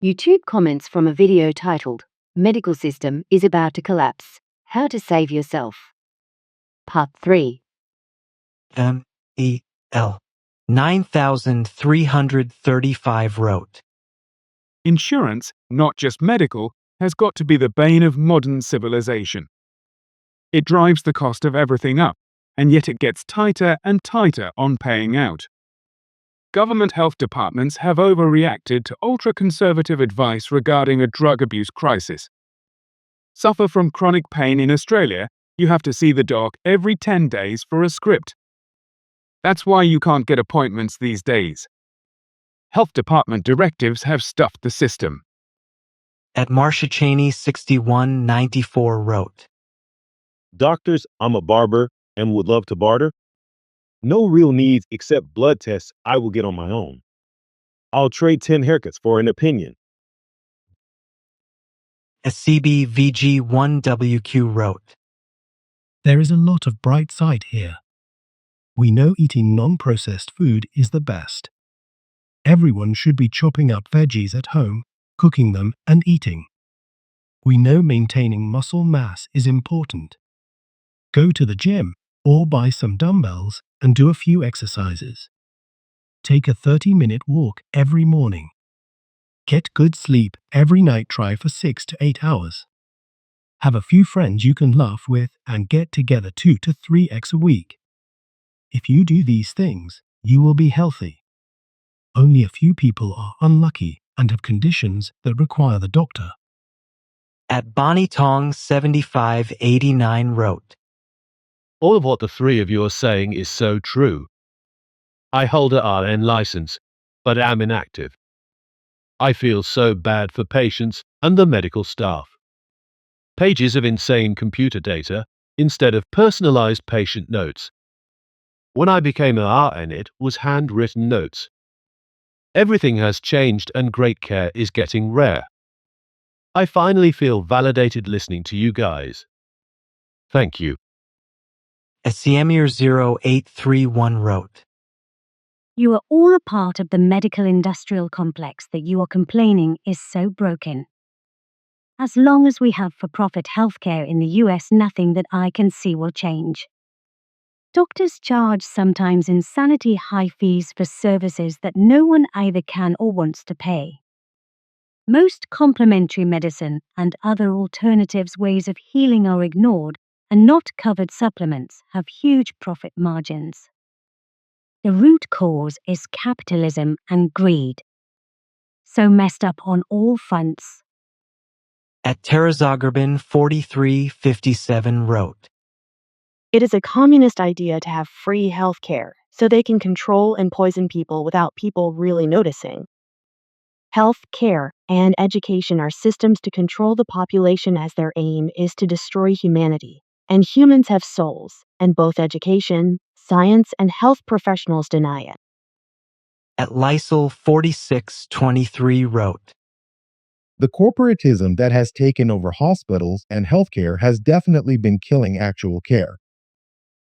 YouTube comments from a video titled, Medical System is About to Collapse. How to Save Yourself. Part 3. MEL 9335 wrote. Insurance, not just medical, has got to be the bane of modern civilization. It drives the cost of everything up, and yet it gets tighter and tighter on paying out. Government health departments have overreacted to ultra-conservative advice regarding a drug abuse crisis. Suffer from chronic pain in Australia, you have to see the doc every 10 days for a script. That's why you can't get appointments these days. Health department directives have stuffed the system. At Marcia Cheney 6194 wrote. Doctors, I'm a barber and would love to barter. No real needs except blood tests I will get on my own. I'll trade 10 haircuts for an opinion. SCBVG1WQ wrote. There is a lot of bright side here. We know eating non-processed food is the best. Everyone should be chopping up veggies at home, cooking them, and eating. We know maintaining muscle mass is important. Go to the gym or buy some dumbbells and do a few exercises. Take a 30-minute walk every morning. Get good sleep every night. Try for 6 to 8 hours. Have a few friends you can laugh with and get together 2 to 3x a week. If you do these things, you will be healthy. Only a few people are unlucky and have conditions that require the doctor. At Bonnie Tong 7589 wrote. All of what the three of you are saying is so true. I hold a RN license, but am inactive. I feel so bad for patients and the medical staff. Pages of insane computer data instead of personalized patient notes. When I became an RN, it was handwritten notes. Everything has changed and great care is getting rare. I finally feel validated listening to you guys. Thank you. Siamir 0831 wrote. You are all a part of the medical industrial complex that you are complaining is so broken. As long as we have for-profit healthcare in the US, nothing that I can see will change. Doctors charge sometimes insanity high fees for services that no one either can or wants to pay. Most complementary medicine and other alternatives ways of healing are ignored, and not covered supplements have huge profit margins. The root cause is capitalism and greed. So messed up on all fronts. At Terazagerbin 4357 wrote. It is a communist idea to have free health care so they can control and poison people without people really noticing. Health care and education are systems to control the population as their aim is to destroy humanity. And humans have souls, and both education, science, and health professionals deny it. At Lysol 4623 wrote. The corporatism that has taken over hospitals and healthcare has definitely been killing actual care.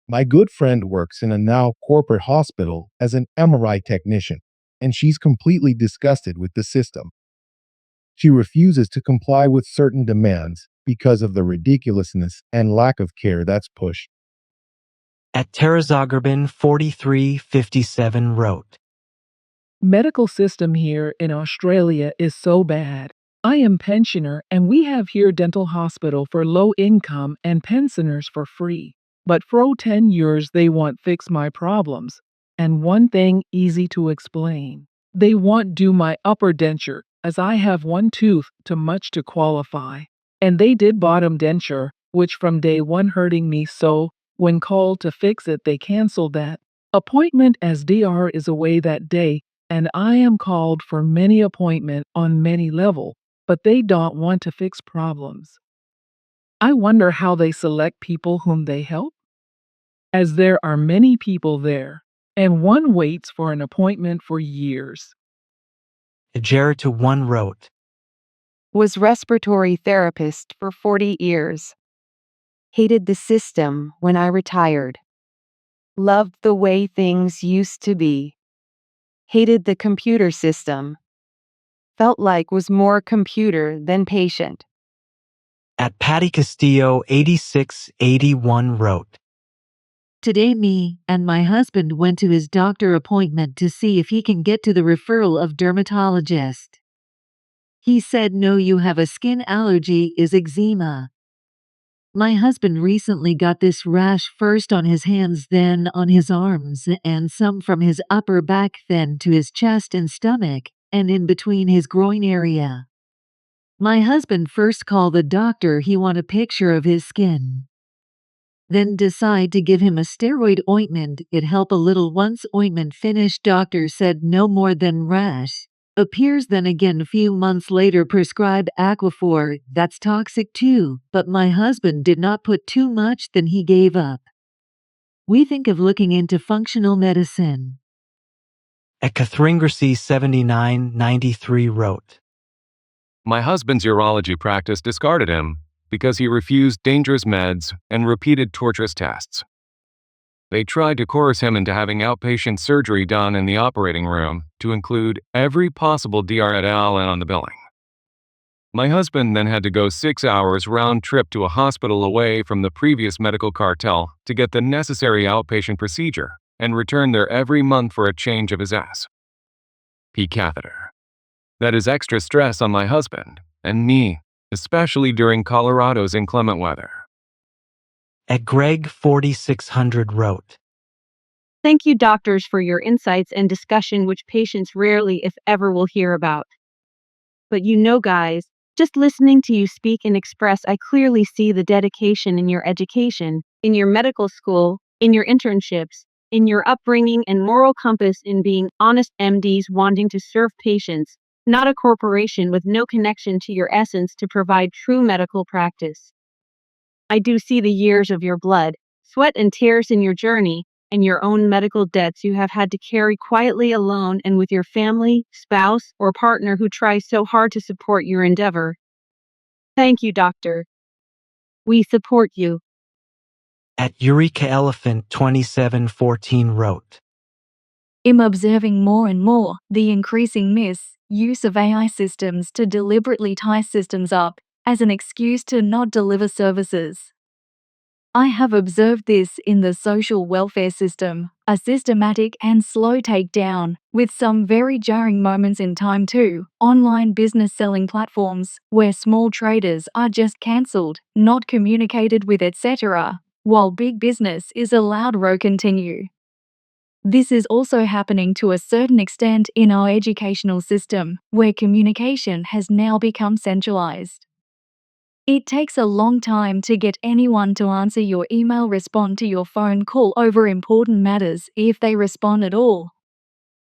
My good friend works in a now corporate hospital as an MRI technician, and she's completely disgusted with the system. She refuses to comply with certain demands because of the ridiculousness and lack of care that's pushed. At Terazagerbin 4357 wrote. Medical system here in Australia is so bad. I am pensioner and we have here dental hospital for low income and pensioners for free. But for 10 years they want fix my problems. And one thing easy to explain. They want do my upper denture as I have one tooth too much to qualify. And they did bottom denture, which from day one hurting me so, when called to fix it they canceled that. Appointment as DR is away that day, and I am called for many appointment on many level, but they don't want to fix problems. I wonder how they select people whom they help? As there are many people there, and one waits for an appointment for years. Jarrett 1 wrote. Was respiratory therapist for 40 years. Hated the system when I retired. Loved the way things used to be. Hated the computer system. felt like was more computer than patient. At Patty Castillo 8681 wrote, Today, me and my husband went to his doctor appointment to see if he can get to the referral of dermatologist. He said, no, you have a skin allergy, is eczema. My husband recently got this rash first on his hands, then on his arms, and some from his upper back, then to his chest and stomach, and in between his groin area. My husband first called the doctor, he want a picture of his skin. Then decide to give him a steroid ointment, it help a little. Once ointment finished, doctor said no more than rash. Appears then again few months later, prescribe Aquaphor, that's toxic too, but my husband did not put too much, then he gave up. We think of looking into functional medicine. At Catheringrasy 7993 wrote, My husband's urology practice discarded him because he refused dangerous meds and repeated torturous tests. They tried to coerce him into having outpatient surgery done in the operating room to include every possible DRL on the billing. My husband then had to go 6 hours round trip to a hospital away from the previous medical cartel to get the necessary outpatient procedure and return there every month for a change of his P catheter. That is extra stress on my husband and me, especially during Colorado's inclement weather. At Greg 4600 wrote, Thank you, doctors, for your insights and discussion, which patients rarely, if ever, will hear about. But you know, guys, just listening to you speak and express, I clearly see the dedication in your education, in your medical school, in your internships, in your upbringing and moral compass, in being honest MDs wanting to serve patients, not a corporation with no connection to your essence to provide true medical practice. I do see the years of your blood, sweat, and tears in your journey, and your own medical debts you have had to carry quietly alone and with your family, spouse, or partner who tries so hard to support your endeavor. Thank you, doctor. We support you. At Eureka Elephant 2714 wrote, I'm observing more and more the increasing misuse of AI systems to deliberately tie systems up as an excuse to not deliver services. I have observed this in the social welfare system, a systematic and slow takedown, with some very jarring moments in time too. Online business selling platforms, where small traders are just cancelled, not communicated with, etc., while big business is allowed to continue. This is also happening to a certain extent in our educational system, where communication has now become centralized. It takes a long time to get anyone to answer your email, respond to your phone call over important matters, if they respond at all.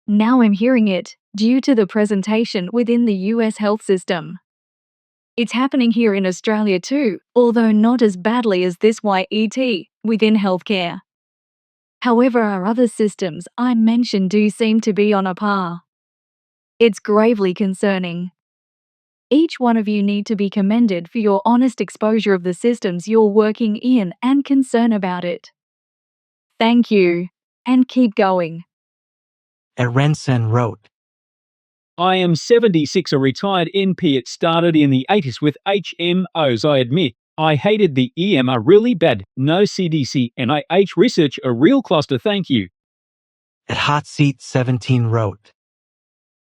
Now I'm hearing it, due to the presentation within the US health system. It's happening here in Australia too, although not as badly as this yet within healthcare. However, our other systems I mentioned do seem to be on a par. It's gravely concerning. Each one of you need to be commended for your honest exposure of the systems you're working in and concern about it. Thank you, and keep going. At Rensen wrote, I am 76, a retired NP. It started in the 80s with HMOs. I admit, I hated the EMR really bad. No CDC, NIH research, a real cluster. Thank you. At Hot Seat 17 wrote,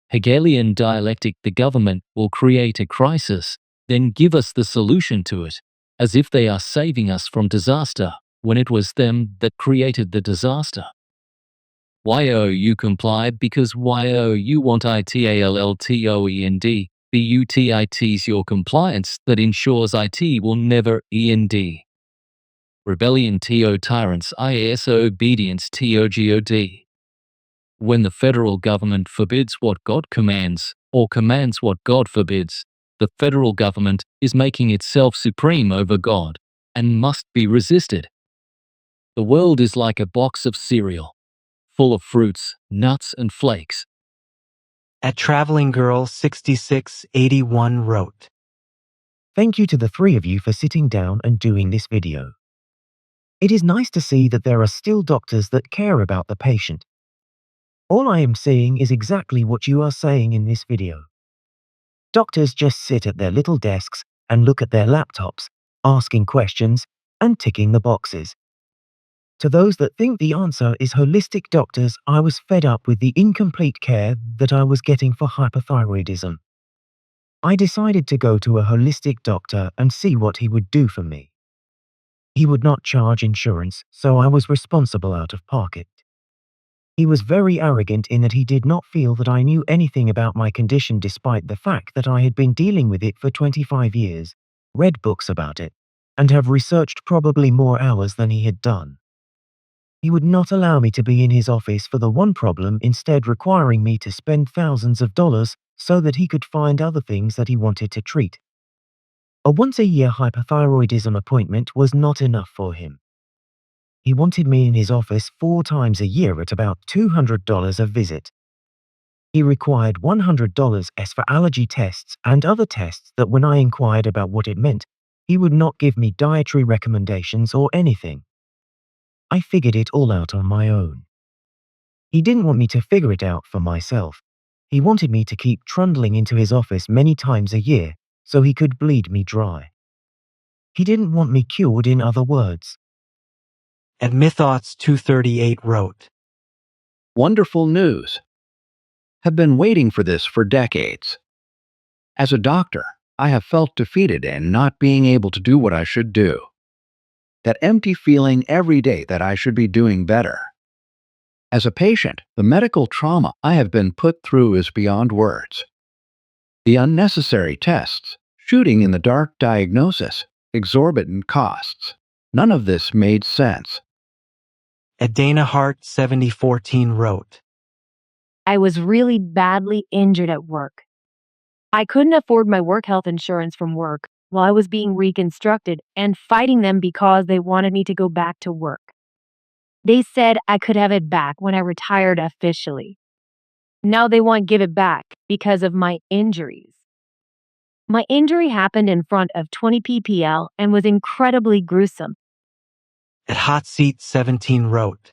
Hegelian dialectic: the government will create a crisis, then give us the solution to it, as if they are saving us from disaster, when it was them that created the disaster. You comply because you want ITALLTOEND, BUTIT's your compliance that ensures IT will never END. Rebellion TO tyrants IASO obedience TOGOD. When the federal government forbids what God commands, or commands what God forbids, the federal government is making itself supreme over God, and must be resisted. The world is like a box of cereal, full of fruits, nuts, and flakes. At Traveling Girl 6681 wrote, Thank you to the three of you for sitting down and doing this video. It is nice to see that there are still doctors that care about the patient. All I am saying is exactly what you are saying in this video. Doctors just sit at their little desks and look at their laptops, asking questions and ticking the boxes. To those that think the answer is holistic doctors, I was fed up with the incomplete care that I was getting for hyperthyroidism. I decided to go to a holistic doctor and see what he would do for me. He would not charge insurance, so I was responsible out of pocket. He was very arrogant in that he did not feel that I knew anything about my condition despite the fact that I had been dealing with it for 25 years, read books about it, and have researched probably more hours than he had done. He would not allow me to be in his office for the one problem, instead requiring me to spend thousands of dollars so that he could find other things that he wanted to treat. A once-a-year hyperthyroidism appointment was not enough for him. He wanted me in his office 4 times a year at about $200 a visit. He required $100 as for allergy tests and other tests that when I inquired about what it meant, he would not give me dietary recommendations or anything. I figured it all out on my own. He didn't want me to figure it out for myself. He wanted me to keep trundling into his office many times a year so he could bleed me dry. He didn't want me cured, in other words. At Mythoughts 238 wrote, Wonderful news. Have been waiting for this for decades. As a doctor, I have felt defeated in not being able to do what I should do. That empty feeling every day that I should be doing better. As a patient, the medical trauma I have been put through is beyond words. The unnecessary tests, shooting in the dark diagnosis, exorbitant costs. None of this made sense. At Dana Hart 7014 wrote, I was really badly injured at work. I couldn't afford my work health insurance from work while I was being reconstructed and fighting them because they wanted me to go back to work. They said I could have it back when I retired officially. Now they want to give it back because of my injuries. My injury happened in front of 20 ppl and was incredibly gruesome. At Hot Seat 17 wrote,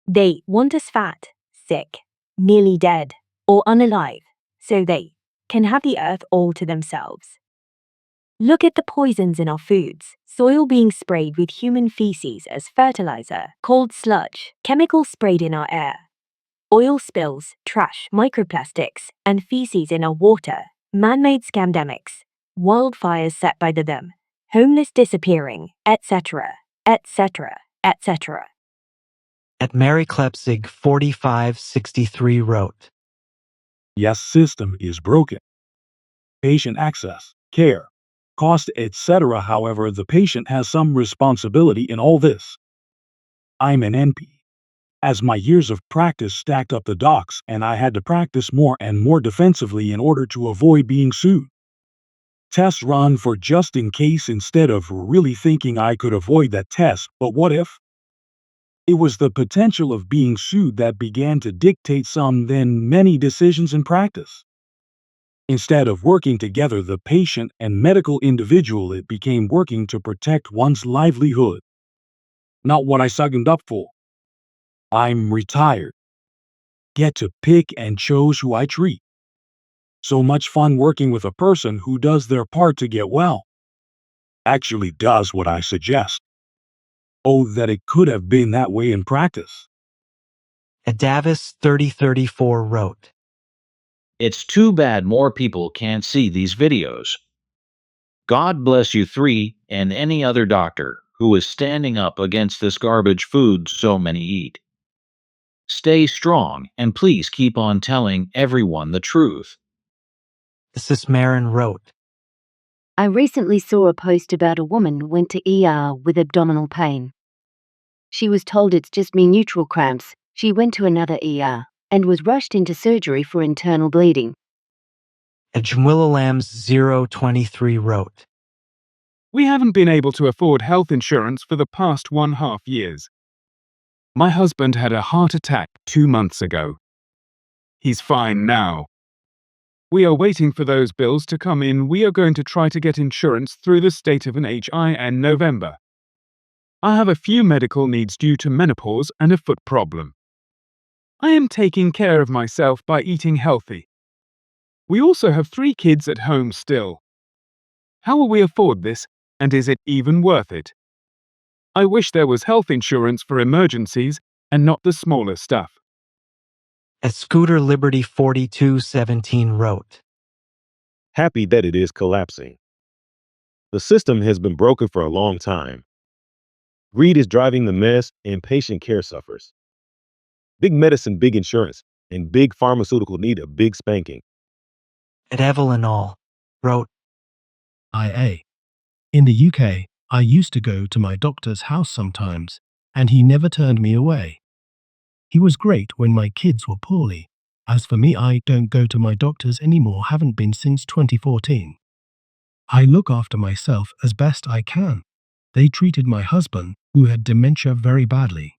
They want us fat, sick, nearly dead, or unalive, so they can have the earth all to themselves. Look at the poisons in our foods, soil being sprayed with human feces as fertilizer, cold sludge, chemicals sprayed in our air, oil spills, trash, microplastics, and feces in our water, man-made scamdemics, wildfires set by them, homeless disappearing, etc., etc., etc. At Mary Klepsig 4563 wrote, Yes, system is broken. Patient access, care, cost, etc. However, the patient has some responsibility in all this. I'm an NP. As my years of practice stacked up the docs and I had to practice more and more defensively in order to avoid being sued. Tests run for just in case instead of really thinking I could avoid that test, but what if? It was the potential of being sued that began to dictate some then many decisions in practice. Instead of working together, the patient and medical individual, it became working to protect one's livelihood. Not what I signed up for. I'm retired. Get to pick and choose who I treat. So much fun working with a person who does their part to get well. Actually does what I suggest. Oh, that it could have been that way in practice. At Davis 3034 wrote, It's too bad more people can't see these videos. God bless you three and any other doctor who is standing up against this garbage food so many eat. Stay strong and please keep on telling everyone the truth. Mrs. Marin wrote, I recently saw a post about a woman went to ER with abdominal pain. She was told it's just neutral cramps. She went to another ER and was rushed into surgery for internal bleeding. At Jamwilla Lambs 023 wrote, We haven't been able to afford health insurance for the past 1.5 years. My husband had a heart attack 2 months ago. He's fine now. We are waiting for those bills to come in. We are going to try to get insurance through the state of NHI in November. I have a few medical needs due to menopause and a foot problem. I am taking care of myself by eating healthy. We also have 3 kids at home still. How will we afford this, and is it even worth it? I wish there was health insurance for emergencies and not the smaller stuff. As Scooter Liberty 4217 wrote, Happy that it is collapsing. The system has been broken for a long time. Greed is driving the mess, and patient care suffers. Big medicine, big insurance, and big pharmaceutical need a big spanking. at Evelyn All wrote, IA. In the UK, I used to go to my doctor's house sometimes, and he never turned me away. He was great when my kids were poorly. As for me, I don't go to my doctors anymore, haven't been since 2014. I look after myself as best I can. They treated my husband, who had dementia, very badly.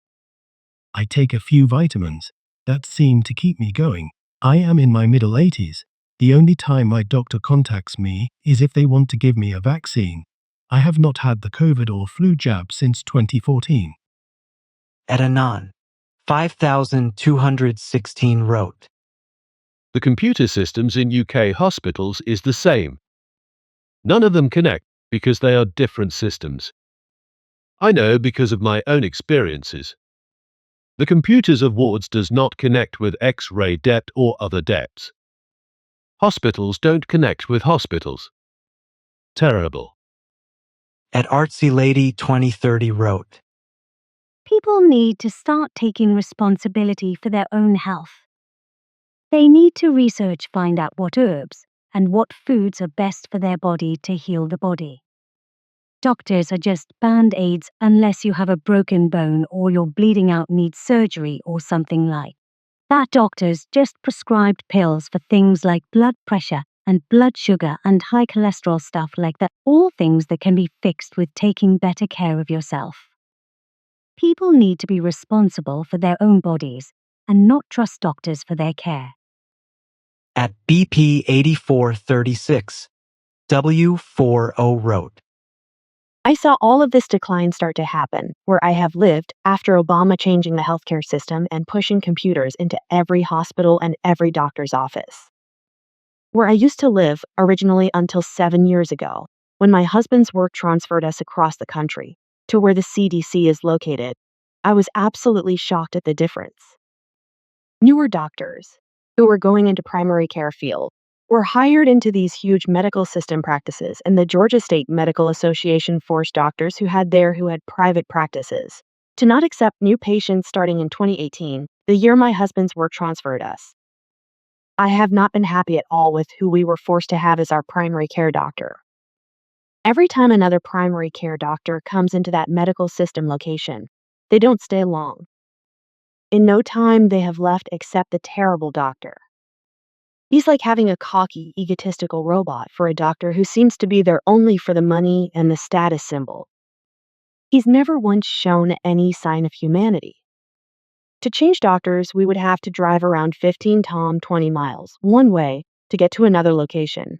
I take a few vitamins that seem to keep me going. I am in my middle 80s. The only time my doctor contacts me is if they want to give me a vaccine. I have not had the COVID or flu jab since 2014. at Anon 5216 wrote, The computer systems in UK hospitals is the same. None of them connect because they are different systems. I know because of my own experiences. The computers of wards does not connect with X-ray depth or other depths. Hospitals don't connect with hospitals. Terrible. at Artsy Lady 2030 wrote, People need to start taking responsibility for their own health. They need to research, find out what herbs and what foods are best for their body to heal the body. Doctors are just band-aids unless you have a broken bone or you're bleeding out, needs surgery or something like that. Doctors just prescribed pills for things like blood pressure and blood sugar and high cholesterol, stuff like that, all things that can be fixed with taking better care of yourself. People need to be responsible for their own bodies and not trust doctors for their care. at BP 8436 W40 wrote, I saw all of this decline start to happen where I have lived after Obama changing the healthcare system and pushing computers into every hospital and every doctor's office. Where I used to live originally until 7 years ago, when my husband's work transferred us across the country to where the CDC is located, I was absolutely shocked at the difference. Newer doctors, who were going into primary care field, were hired into these huge medical system practices, and the Georgia State Medical Association forced doctors who had private practices to not accept new patients starting in 2018, the year my husband's work transferred us. I have not been happy at all with who we were forced to have as our primary care doctor. Every time another primary care doctor comes into that medical system location, they don't stay long. In no time, they have left except the terrible doctor. He's like having a cocky, egotistical robot for a doctor who seems to be there only for the money and the status symbol. He's never once shown any sign of humanity. To change doctors, we would have to drive around 20 miles one way to get to another location.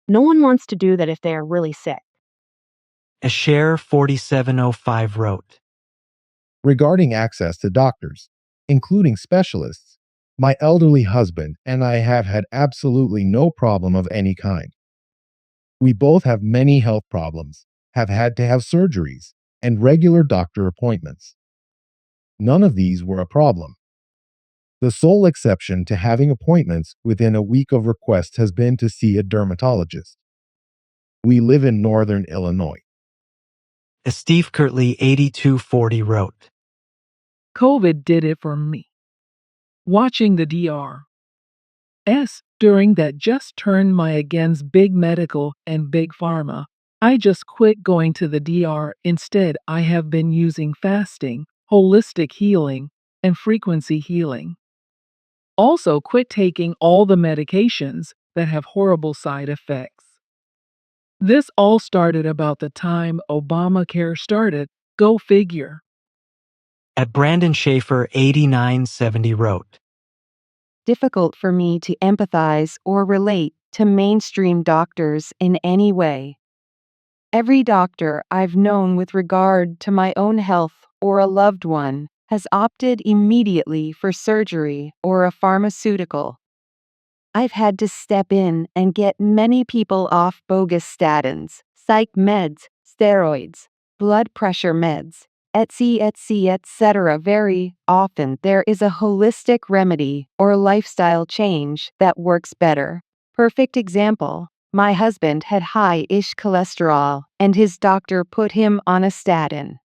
No one wants to do that if they are really sick. as Share 4705 wrote, Regarding access to doctors, including specialists, my elderly husband and I have had absolutely no problem of any kind. We both have many health problems, have had to have surgeries, and regular doctor appointments. None of these were a problem. The sole exception to having appointments within a week of request has been to see a dermatologist. We live in northern Illinois. as Steve Kirtley 8240 wrote, COVID did it for me. Watching the DRS during that just turned my against big medical and big pharma. I just quit going to the DR. Instead, I have been using fasting, holistic healing, and frequency healing. Also, quit taking all the medications that have horrible side effects. This all started about the time Obamacare started. Go figure. at Brandon Schaefer 8970 wrote, Difficult for me to empathize or relate to mainstream doctors in any way. Every doctor I've known with regard to my own health or a loved one has opted immediately for surgery or a pharmaceutical. I've had to step in and get many people off bogus statins, psych meds, steroids, blood pressure meds, etc. Very often there is a holistic remedy or lifestyle change that works better. Perfect example. My husband had high-ish cholesterol, and his doctor put him on a statin.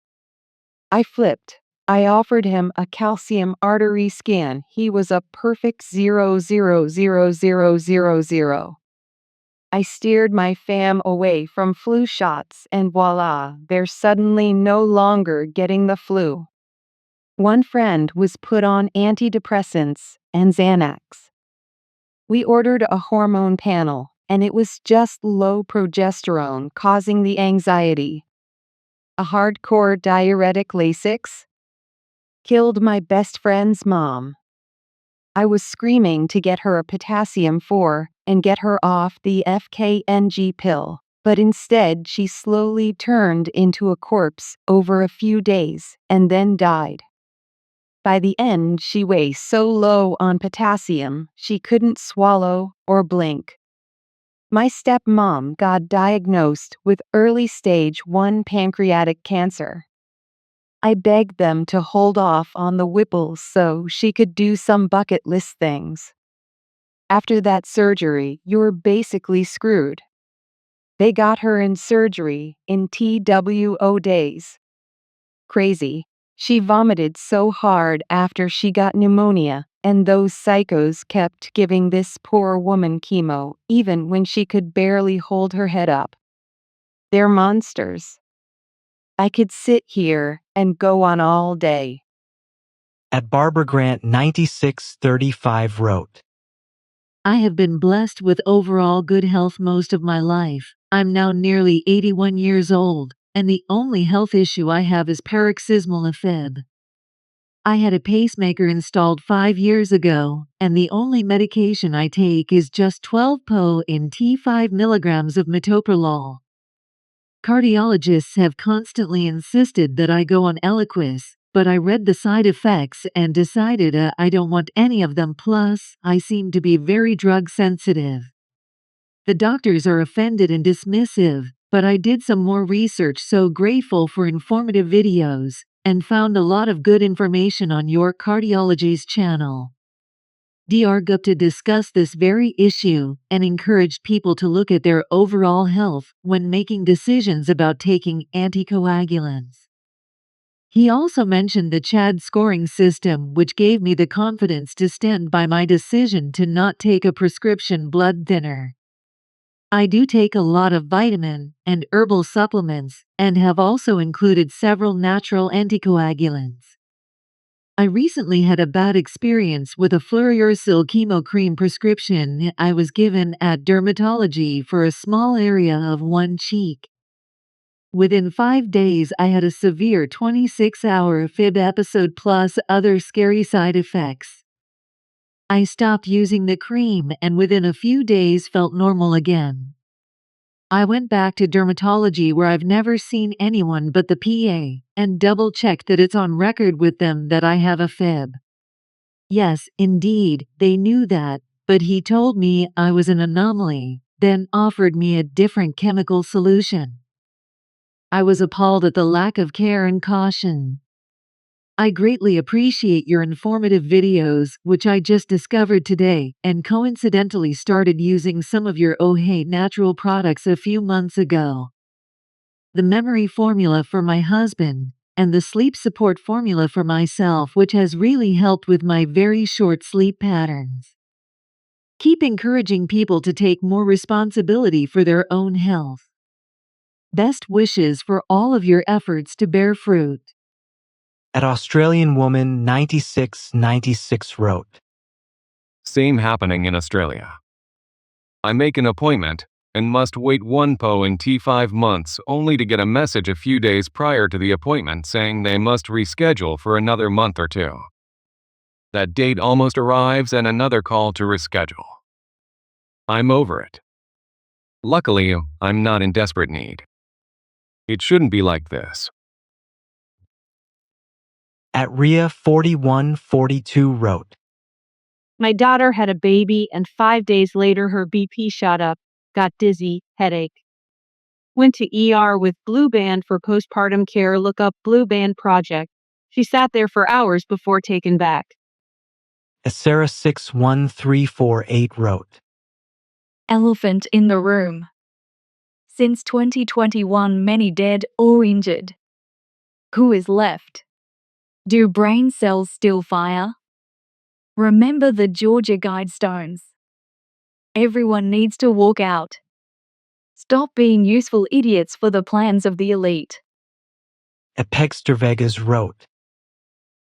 I flipped. I offered him a calcium artery scan. He was a perfect 0.00000. I steered my fam away from flu shots, and voila, they're suddenly no longer getting the flu. One friend was put on antidepressants and Xanax. We ordered a hormone panel, and it was just low progesterone causing the anxiety. A hardcore diuretic Lasix killed my best friend's mom. I was screaming to get her a potassium 4 and get her off the FKNG pill, but instead she slowly turned into a corpse over a few days and then died. By the end, she weighs so low on potassium she couldn't swallow or blink. My stepmom got diagnosed with early stage 1 pancreatic cancer. I begged them to hold off on the Whipples so she could do some bucket list things. After that surgery, you're basically screwed. They got her in surgery in TWO days. Crazy. She vomited so hard after she got pneumonia, and those psychos kept giving this poor woman chemo, even when she could barely hold her head up. They're monsters. I could sit here and go on all day. At Barbara Grant 9635 wrote, I have been blessed with overall good health most of my life. I'm now nearly 81 years old, and the only health issue I have is paroxysmal AFib. I had a pacemaker installed 5 years ago, and the only medication I take is just 12 po in T5 milligrams of metoprolol. Cardiologists have constantly insisted that I go on Eliquis, but I read the side effects and decided I don't want any of them, plus, I seem to be very drug sensitive. The doctors are offended and dismissive, but I did some more research, so grateful for informative videos, and found a lot of good information on your cardiology's channel. Dr. Gupta discussed this very issue and encouraged people to look at their overall health when making decisions about taking anticoagulants. He also mentioned the CHAD scoring system, which gave me the confidence to stand by my decision to not take a prescription blood thinner. I do take a lot of vitamin and herbal supplements and have also included several natural anticoagulants. I recently had a bad experience with a fluorouracil chemo cream prescription I was given at dermatology for a small area of one cheek. Within 5 days, I had a severe 26-hour fib episode plus other scary side effects. I stopped using the cream and within a few days felt normal again. I went back to dermatology where I've never seen anyone but the PA and double-checked that it's on record with them that I have a fib. Yes, indeed, they knew that, but he told me I was an anomaly, then offered me a different chemical solution. I was appalled at the lack of care and caution. I greatly appreciate your informative videos, which I just discovered today, and coincidentally started using some of your Oh Hey natural products a few months ago. The memory formula for my husband, and the sleep support formula for myself, which has really helped with my very short sleep patterns. Keep encouraging people to take more responsibility for their own health. Best wishes for all of your efforts to bear fruit. At Australian Woman 9696 wrote, Same happening in Australia. I make an appointment and must wait 1 po in T5 months only to get a message a few days prior to the appointment saying they must reschedule for another month or 2. That date almost arrives and another call to reschedule. I'm over it. Luckily, I'm not in desperate need. It shouldn't be like this. At Ria 4142 wrote, My daughter had a baby, and 5 days later, her BP shot up, got dizzy, headache. Went to ER with Blue Band for postpartum care. Look up Blue Band Project. She sat there for hours before taken back. As Sarah 61348 wrote, Elephant in the room. Since 2021, many dead or injured. Who is left? Do brain cells still fire? Remember the Georgia Guidestones. Everyone needs to walk out. Stop being useful idiots for the plans of the elite. Epexter Vegas wrote,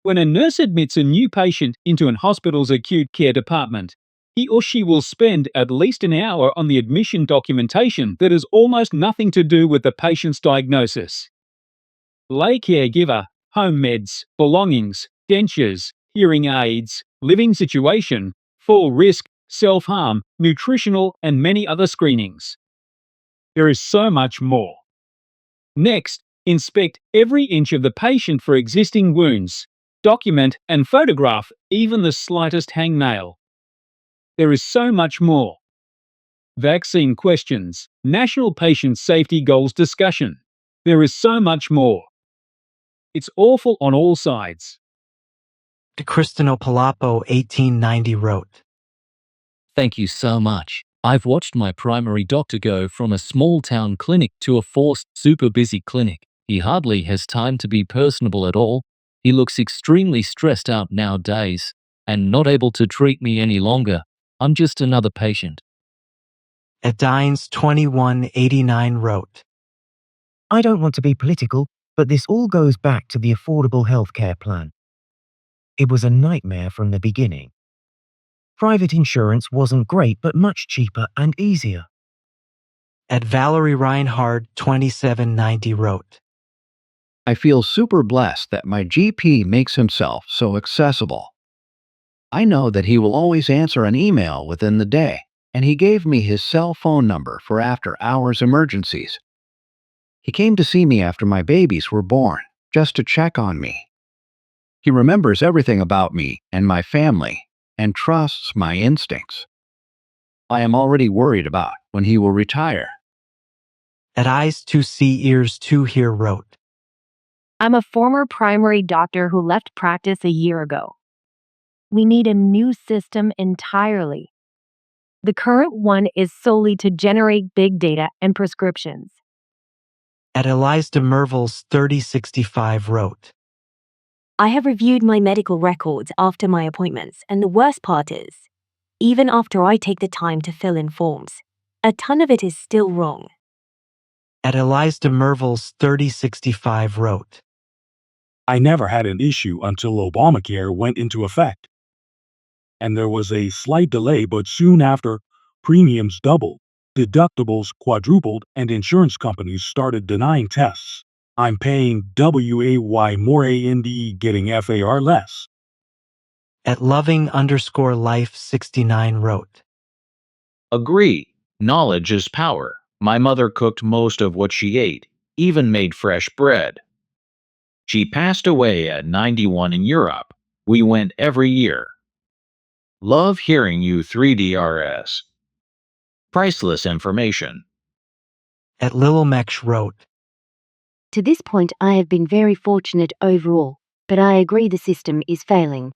When a nurse admits a new patient into an hospital's acute care department, he or she will spend at least an hour on the admission documentation that has almost nothing to do with the patient's diagnosis. Lay caregiver, home meds, belongings, dentures, hearing aids, living situation, fall risk, self-harm, nutritional, and many other screenings. There is so much more. Next, inspect every inch of the patient for existing wounds. Document and photograph even the slightest hangnail. There is so much more. Vaccine questions, national patient safety goals discussion. There is so much more. It's awful on all sides. Cristino Palapo 1890 wrote, Thank you so much. I've watched my primary doctor go from a small town clinic to a forced, super busy clinic. He hardly has time to be personable at all. He looks extremely stressed out nowadays and not able to treat me any longer. I'm just another patient. Adines 2189 wrote, I don't want to be political, but this all goes back to the Affordable Healthcare Plan. It was a nightmare from the beginning. Private insurance wasn't great, but much cheaper and easier. At Valerie Reinhard 2790 wrote, I feel super blessed that my GP makes himself so accessible. I know that he will always answer an email within the day, and he gave me his cell phone number for after-hours emergencies. He came to see me after my babies were born, just to check on me. He remembers everything about me and my family, and trusts my instincts. I am already worried about when he will retire. At Eyes to See Ears to Hear wrote, I'm a former primary doctor who left practice a year ago. We need a new system entirely. The current one is solely to generate big data and prescriptions. At Eliza Merville's 3065 wrote, I have reviewed my medical records after my appointments, and the worst part is, even after I take the time to fill in forms, a ton of it is still wrong. At Eliza Merville's 3065 wrote, I never had an issue until Obamacare went into effect. And there was a slight delay, but soon after, premiums doubled, deductibles quadrupled, and insurance companies started denying tests. I'm paying WAY more ANDE, getting FAR less. At Loving_Life 69 wrote, Agree. Knowledge is power. My mother cooked most of what she ate, even made fresh bread. She passed away at 91 in Europe. We went every year. Love hearing you 3DRS. Priceless information. At Lil Meksh wrote, To this point, I have been very fortunate overall, but I agree the system is failing.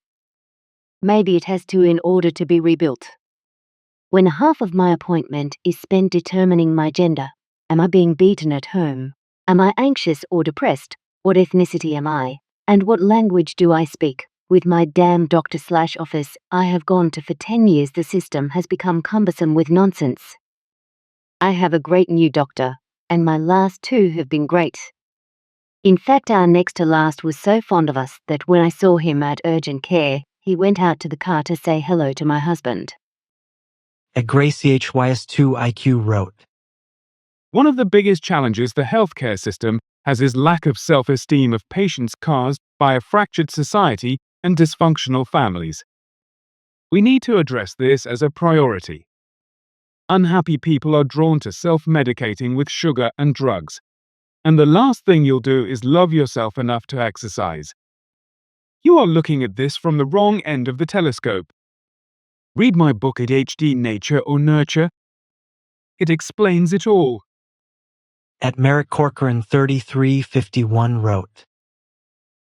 Maybe it has to in order to be rebuilt. When half of my appointment is spent determining my gender, am I being beaten at home? Am I anxious or depressed? What ethnicity am I? And what language do I speak? With my damn doctor/office I have gone to for 10 years, the system has become cumbersome with nonsense. I have a great new doctor, and my last two have been great. In fact, our next to last was so fond of us that when I saw him at urgent care, he went out to the car to say hello to my husband. At Gracie HYS2IQ wrote, One of the biggest challenges the healthcare system has is lack of self-esteem of patients caused by a fractured society and dysfunctional families. We need to address this as a priority. Unhappy people are drawn to self-medicating with sugar and drugs, and the last thing you'll do is love yourself enough to exercise. You are looking at this from the wrong end of the telescope. Read my book at HD Nature or Nurture. It explains it all. At Merrick Corcoran 3351 wrote,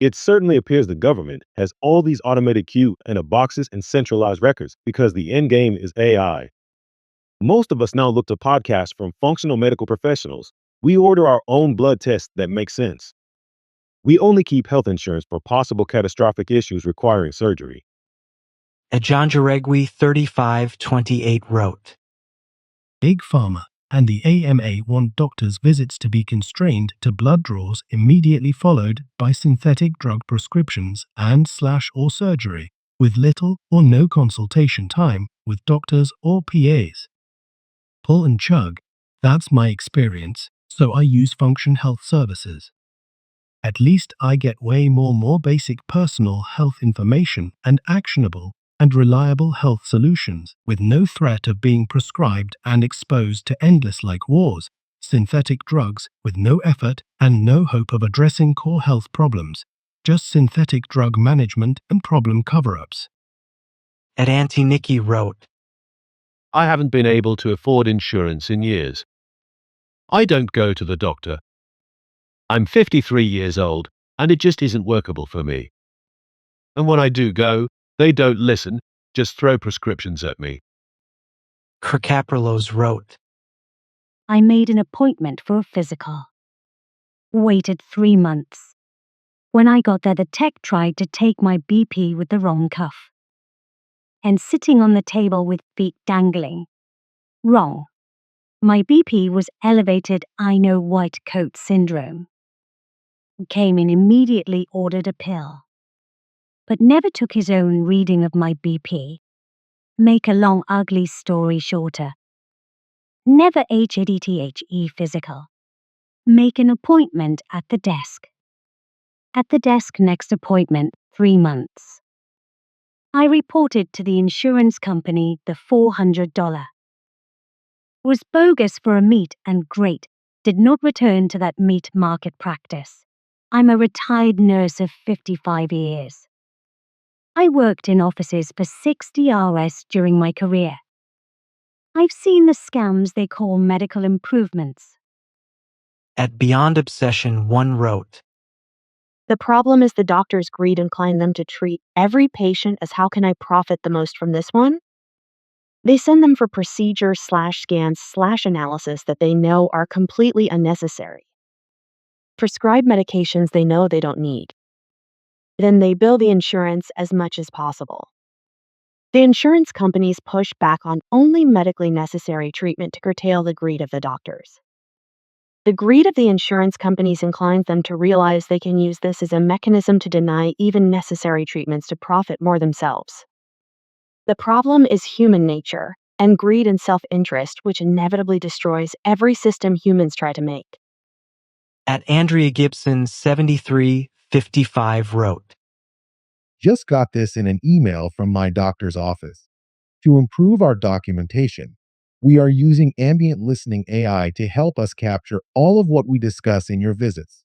It certainly appears the government has all these automated queue and boxes and centralized records because the end game is AI. Most of us now look to podcasts from functional medical professionals. We order our own blood tests that make sense. We only keep health insurance for possible catastrophic issues requiring surgery. At John Jaregui 3528 wrote, Big Pharma and the AMA want doctors' visits to be constrained to blood draws immediately followed by synthetic drug prescriptions and/or surgery, with little or no consultation time with doctors or PAs. Pull and chug, that's my experience, so I use Function Health Services. At least I get way more basic personal health information and actionable and reliable health solutions with no threat of being prescribed and exposed to endless like wars, synthetic drugs with no effort and no hope of addressing core health problems, just synthetic drug management and problem cover-ups. At Auntie Nikki wrote, I haven't been able to afford insurance in years. I don't go to the doctor. I'm 53 years old, and it just isn't workable for me. And when I do go, they don't listen, just throw prescriptions at me. Kirkaprolos wrote, I made an appointment for a physical. Waited 3 months. When I got there, the tech tried to take my BP with the wrong cuff. And sitting on the table with feet dangling. Wrong. My BP was elevated, I know white coat syndrome. Came in immediately, ordered a pill. But never took his own reading of my BP. Make a long ugly story shorter. Never HADTHE physical. Make an appointment at the desk. At the desk, next appointment, 3 months. I reported to the insurance company the $400. Was bogus for a meat and great, did not return to that meat market practice. I'm a retired nurse of 55 years. I worked in offices for 60 hours during my career. I've seen the scams they call medical improvements. At Beyond Obsession 1 wrote, The problem is the doctors' greed incline them to treat every patient as how can I profit the most from this one? They send them for procedures/scans/analysis that they know are completely unnecessary. Prescribe medications they know they don't need. Then they bill the insurance as much as possible. The insurance companies push back on only medically necessary treatment to curtail the greed of the doctors. The greed of the insurance companies inclines them to realize they can use this as a mechanism to deny even necessary treatments to profit more themselves. The problem is human nature and greed and self-interest, which inevitably destroys every system humans try to make. At Andrea Gibson 7355 wrote, Just got this in an email from my doctor's office. To improve our documentation, we are using ambient listening AI to help us capture all of what we discuss in your visits.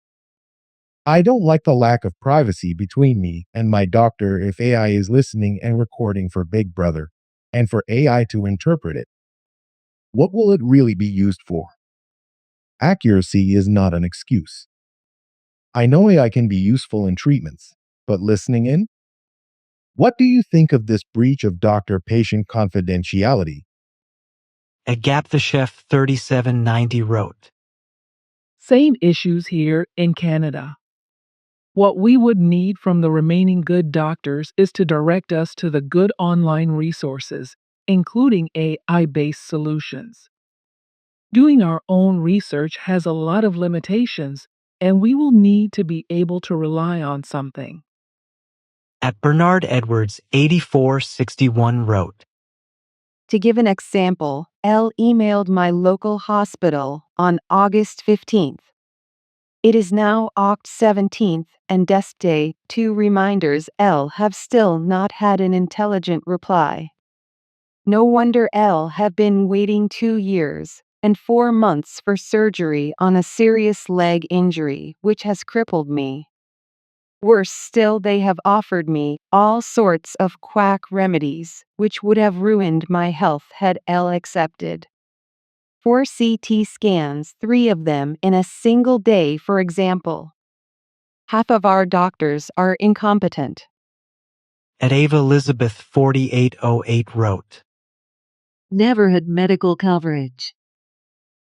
I don't like the lack of privacy between me and my doctor if AI is listening and recording for Big Brother, and for AI to interpret it. What will it really be used for? Accuracy is not an excuse. I know AI can be useful in treatments, but listening in? What do you think of this breach of doctor-patient confidentiality? At Gap the Chef 3790 wrote, Same issues here in Canada. What we would need from the remaining good doctors is to direct us to the good online resources, including AI-based solutions. Doing our own research has a lot of limitations, and we will need to be able to rely on something. At Bernard Edwards 8461 wrote, To give an example, L emailed my local hospital on August 15th. It is now Oct 17th and desk day. 2 reminders L have still not had an intelligent reply. No wonder L have been waiting 2 years and 4 months for surgery on a serious leg injury which has crippled me. Worse still, they have offered me all sorts of quack remedies, which would have ruined my health had L accepted. 4 CT scans, 3 of them in a single day, for example. Half of our doctors are incompetent. At Ava Elizabeth 4808 wrote, Never had medical coverage.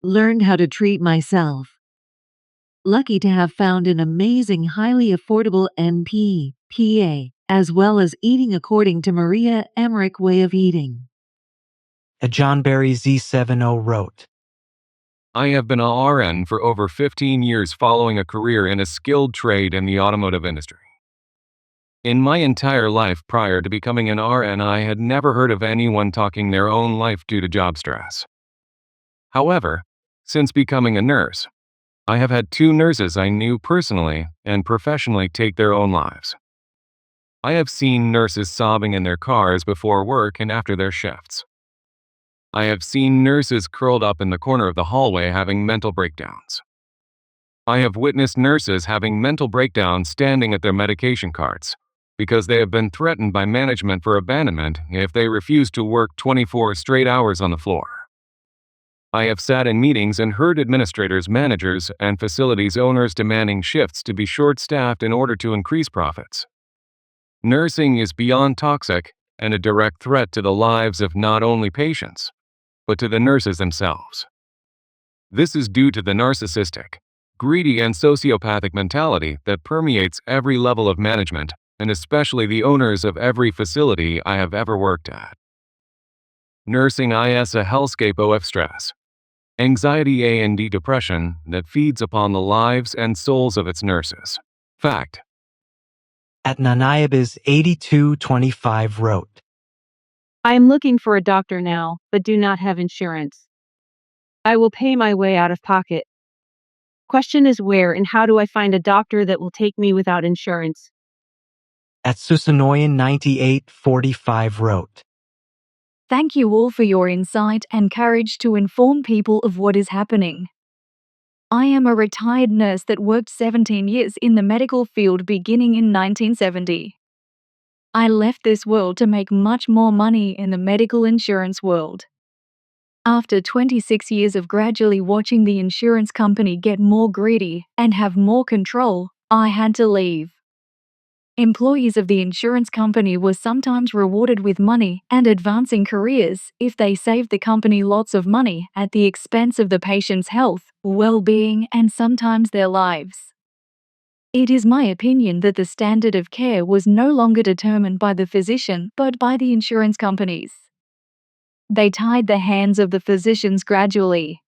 Learned how to treat myself. Lucky to have found an amazing, highly affordable NP/PA, as well as eating according to Maria Emmerich way of eating. At John Barry Z70 wrote, I have been a RN for over 15 years following a career in a skilled trade in the automotive industry. In my entire life prior to becoming an RN, I had never heard of anyone talking their own life due to job stress. However, since becoming a nurse, I have had 2 nurses I knew personally and professionally take their own lives. I have seen nurses sobbing in their cars before work and after their shifts. I have seen nurses curled up in the corner of the hallway having mental breakdowns. I have witnessed nurses having mental breakdowns standing at their medication carts because they have been threatened by management for abandonment if they refuse to work 24 straight hours on the floor. I have sat in meetings and heard administrators, managers, and facilities owners demanding shifts to be short-staffed in order to increase profits. Nursing is beyond toxic and a direct threat to the lives of not only patients, but to the nurses themselves. This is due to the narcissistic, greedy, and sociopathic mentality that permeates every level of management, and especially the owners of every facility I have ever worked at. Nursing is a hellscape of stress, anxiety, and depression that feeds upon the lives and souls of its nurses. Fact. At Nanayabiz 8225 wrote, I am looking for a doctor now, but do not have insurance. I will pay my way out of pocket. Question is, where and how do I find a doctor that will take me without insurance? At Susanoyan 9845 wrote, Thank you all for your insight and courage to inform people of what is happening. I am a retired nurse that worked 17 years in the medical field beginning in 1970. I left this world to make much more money in the medical insurance world. After 26 years of gradually watching the insurance company get more greedy and have more control, I had to leave. Employees of the insurance company were sometimes rewarded with money and advancing careers if they saved the company lots of money at the expense of the patient's health, well-being, and sometimes their lives. It is my opinion that the standard of care was no longer determined by the physician but by the insurance companies. They tied the hands of the physicians gradually,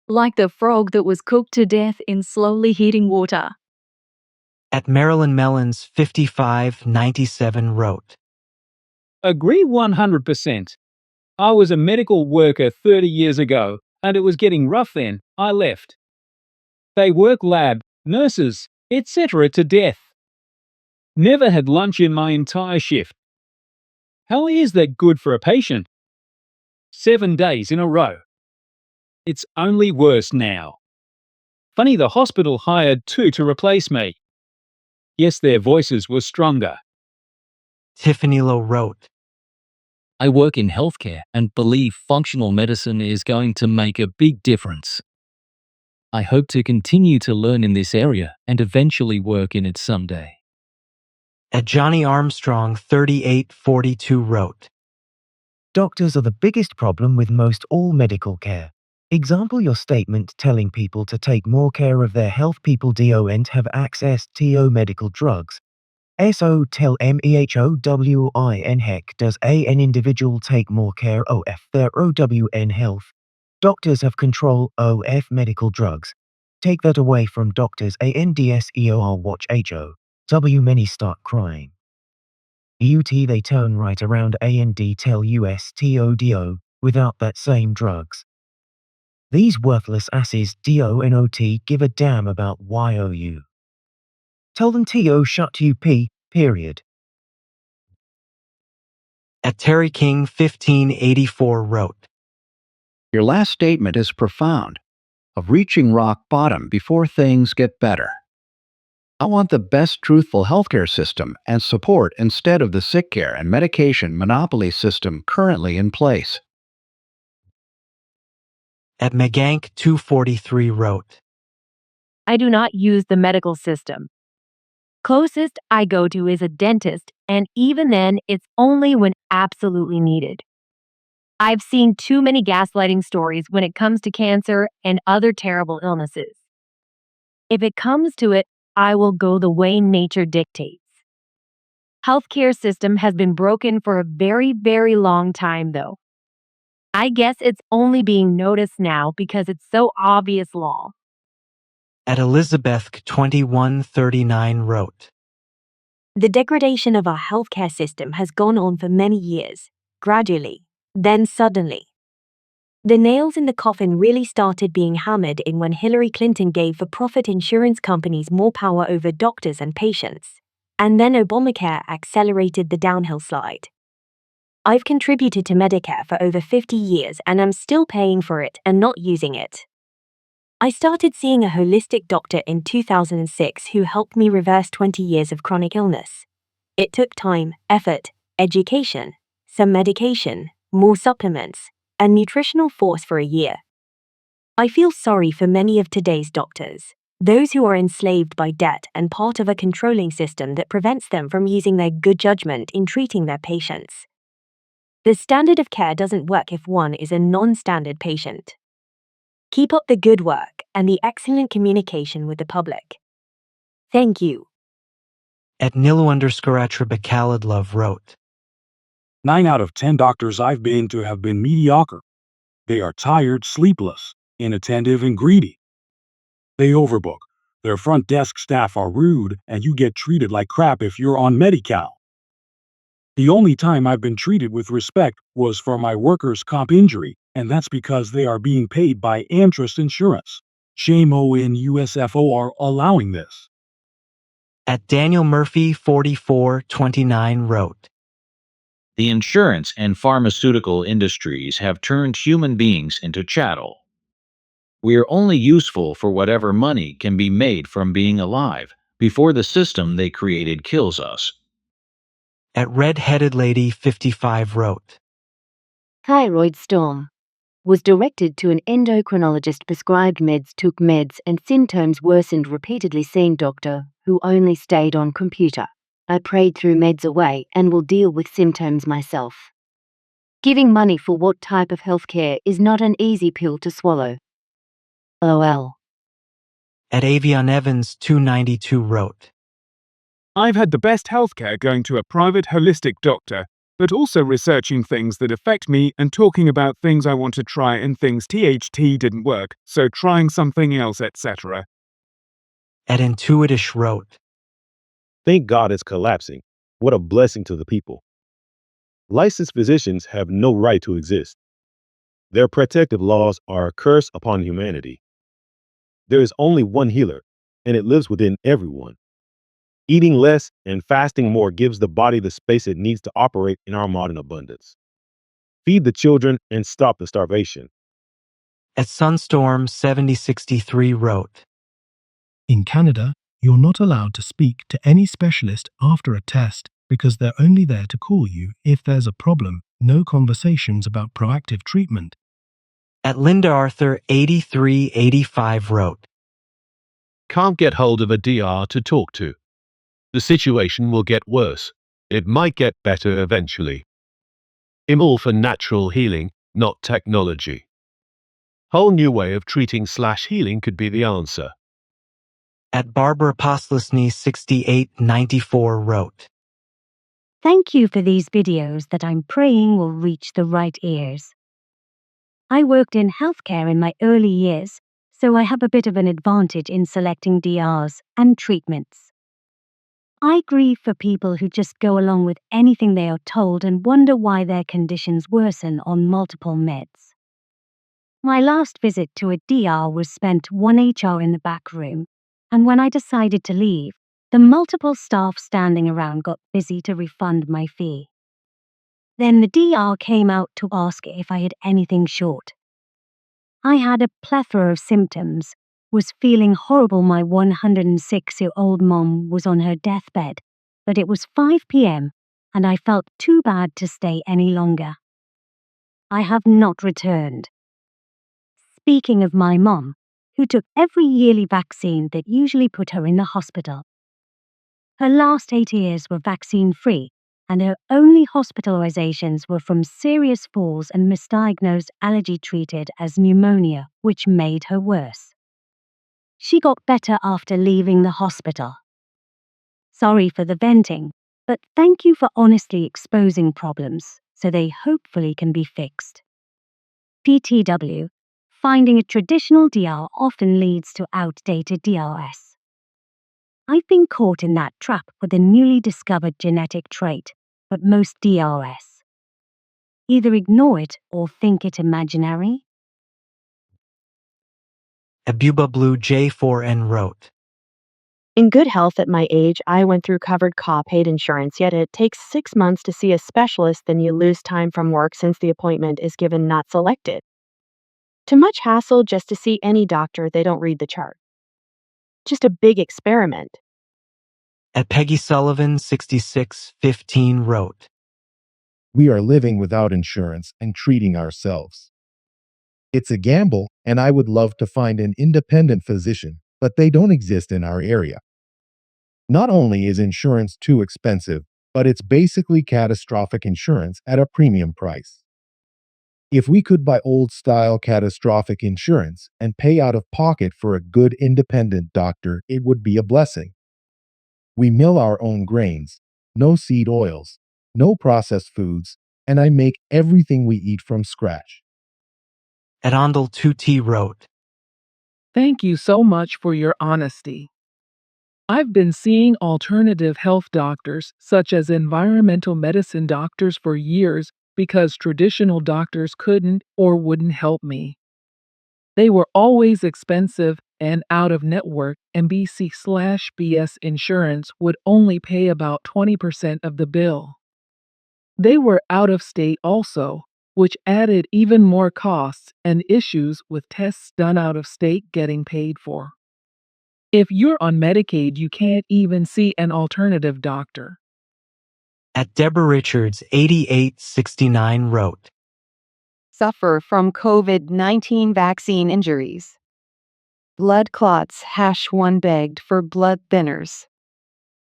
like the frog that was cooked to death in slowly heating water. At Marilyn Mellons 5597 wrote, Agree 100%. I was a medical worker 30 years ago, and it was getting rough then. I left. They work lab, nurses, etc. to death. Never had lunch in my entire shift. How is that good for a patient? 7 days in a row. It's only worse now. Funny, the hospital hired 2 to replace me. Yes, their voices were stronger. Tiffany Lowe wrote, I work in healthcare and believe functional medicine is going to make a big difference. I hope to continue to learn in this area and eventually work in it someday. At Johnny Armstrong 3842 wrote, Doctors are the biggest problem with most all medical care. Example your statement telling people to take more care of their health. People don't have access to medical drugs. So tell MEHOWIN heck does an individual take more care of their OWN health. Doctors have control of medical drugs. Take that away from doctors ANDSEOR watch HO. Many start crying. They turn right around and tell USTODO without that same drugs. These worthless asses DONOT give a damn about YOU. Tell them TO shut UP, period. At Terry King 1584 wrote, Your last statement is profound, of reaching rock bottom before things get better. I want the best truthful healthcare system and support instead of the sick care and medication monopoly system currently in place. At Megank 243 wrote, I do not use the medical system. Closest I go to is a dentist, and even then, it's only when absolutely needed. I've seen too many gaslighting stories when it comes to cancer and other terrible illnesses. If it comes to it, I will go the way nature dictates. Healthcare system has been broken for a very, very long time, though. I guess it's only being noticed now because it's so obvious law. At Elizabeth 2139 wrote, The degradation of our healthcare system has gone on for many years, gradually, then suddenly. The nails in the coffin really started being hammered in when Hillary Clinton gave for-profit insurance companies more power over doctors and patients, and then Obamacare accelerated the downhill slide. I've contributed to Medicare for over 50 years and I'm still paying for it and not using it. I started seeing a holistic doctor in 2006 who helped me reverse 20 years of chronic illness. It took time, effort, education, some medication, more supplements, and nutritional force for a year. I feel sorry for many of today's doctors, those who are enslaved by debt and part of a controlling system that prevents them from using their good judgment in treating their patients. The standard of care doesn't work if one is a non-standard patient. Keep up the good work and the excellent communication with the public. Thank you. At Nilu_Atrabakaladlove wrote, 9 out of 10 doctors I've been to have been mediocre. They are tired, sleepless, inattentive, and greedy. They overbook. Their front desk staff are rude, and you get treated like crap if you're on Medi-Cal. The only time I've been treated with respect was for my workers' comp injury, and that's because they are being paid by Amtrust Insurance. Shame on USFO are allowing this. At Daniel Murphy 4429 wrote, The insurance and pharmaceutical industries have turned human beings into chattel. We are only useful for whatever money can be made from being alive before the system they created kills us. At Red-Headed Lady 55 wrote, Thyroid storm. Was directed to an endocrinologist, prescribed meds, took meds, and symptoms worsened repeatedly, seeing doctor, who only stayed on computer. I prayed through meds away and will deal with symptoms myself. Giving money for what type of healthcare is not an easy pill to swallow. LOL. At Avion Evans 292 wrote, I've had the best healthcare going to a private holistic doctor, but also researching things that affect me and talking about things I want to try and things THT didn't work, so trying something else, etc. At Intuitish wrote, Thank God it's collapsing. What a blessing to the people. Licensed physicians have no right to exist. Their protective laws are a curse upon humanity. There is only one healer, and it lives within everyone. Eating less and fasting more gives the body the space it needs to operate in our modern abundance. Feed the children and stop the starvation. At Sunstorm 7063 wrote, In Canada, you're not allowed to speak to any specialist after a test because they're only there to call you if there's a problem, no conversations about proactive treatment. At Linda Arthur 8385 wrote, Can't get hold of a DR to talk to. The situation will get worse. It might get better eventually. I'm all for natural healing, not technology. Whole new way of treating/healing could be the answer. At Barbara Postlesny 6894 wrote, Thank you for these videos that I'm praying will reach the right ears. I worked in healthcare in my early years, so I have a bit of an advantage in selecting DRs and treatments. I grieve for people who just go along with anything they are told and wonder why their conditions worsen on multiple meds. My last visit to a DR was spent 1 HR in the back room, and when I decided to leave, the multiple staff standing around got busy to refund my fee. Then the DR came out to ask if I had anything short. I had a plethora of symptoms, was feeling horrible. My 106-year-old mom was on her deathbed, but it was 5 p.m. and I felt too bad to stay any longer. I have not returned. Speaking of my mom, who took every yearly vaccine that usually put her in the hospital. Her last 8 years were vaccine-free, and her only hospitalizations were from serious falls and misdiagnosed allergy treated as pneumonia, which made her worse. She got better after leaving the hospital. Sorry for the venting, but thank you for honestly exposing problems so they hopefully can be fixed. PTW, finding a traditional DR often leads to outdated DRS. I've been caught in that trap with a newly discovered genetic trait, but most DRS. Either ignore it or think it imaginary. Abuba Blue J4N wrote, In good health at my age, I went through covered paid insurance, yet it takes 6 months to see a specialist, then you lose time from work since the appointment is given not selected. Too much hassle just to see any doctor, they don't read the chart. Just a big experiment. At Peggy Sullivan 6615 wrote, We are living without insurance and treating ourselves. It's a gamble, and I would love to find an independent physician, but they don't exist in our area. Not only is insurance too expensive, but it's basically catastrophic insurance at a premium price. If we could buy old-style catastrophic insurance and pay out of pocket for a good independent doctor, it would be a blessing. We mill our own grains, no seed oils, no processed foods, and I make everything we eat from scratch. At Ondel 2T wrote, Thank you so much for your honesty. I've been seeing alternative health doctors, such as environmental medicine doctors, for years because traditional doctors couldn't or wouldn't help me. They were always expensive and out of network, and BC/BS insurance would only pay about 20% of the bill. They were out of state also, which added even more costs and issues with tests done out of state getting paid for. If you're on Medicaid, you can't even see an alternative doctor. At Deborah Richards 8869 wrote, Suffer from COVID-19 vaccine injuries. Blood clots #1 begged for blood thinners.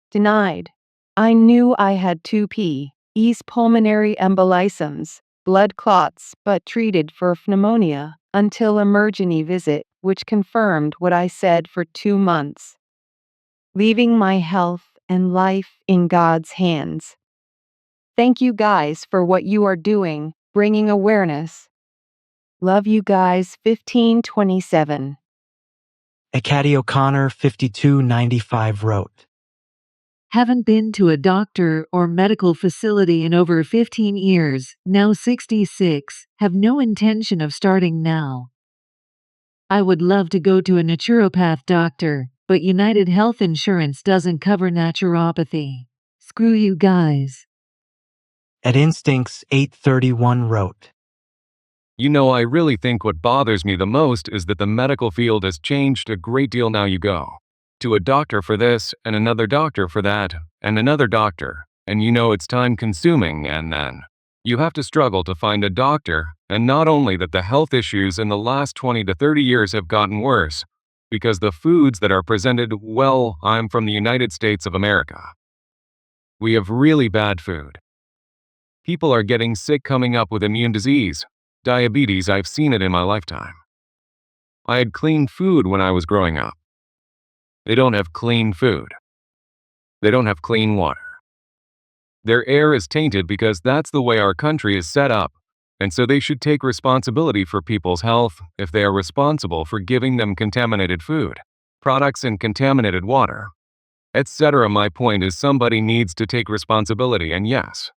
Denied. I knew I had 2P, pulmonary embolisms, blood clots, but treated for pneumonia until emergency visit, which confirmed what I said for 2 months. Leaving my health and life in God's hands. Thank you guys for what you are doing, bringing awareness. Love you guys. 1527. At Caddy O'Connor 5295 wrote, Haven't been to a doctor or medical facility in over 15 years, now 66, have no intention of starting now. I would love to go to a naturopath doctor, but United Health Insurance doesn't cover naturopathy. Screw you guys. At Instincts 831 wrote, You know, I really think what bothers me the most is that the medical field has changed a great deal. Now you go to a doctor for this and another doctor for that and another doctor, and you know it's time consuming, and then you have to struggle to find a doctor. And not only that, the health issues in the last 20 to 30 years have gotten worse because the foods that are presented, well, I'm from the United States of America. We have really bad food. People are getting sick, coming up with immune disease. Diabetes, I've seen it in my lifetime. I had clean food when I was growing up. They don't have clean food. They don't have clean water. Their air is tainted because that's the way our country is set up, and so they should take responsibility for people's health if they are responsible for giving them contaminated food, products, and contaminated water, etc. My point is somebody needs to take responsibility, and yes,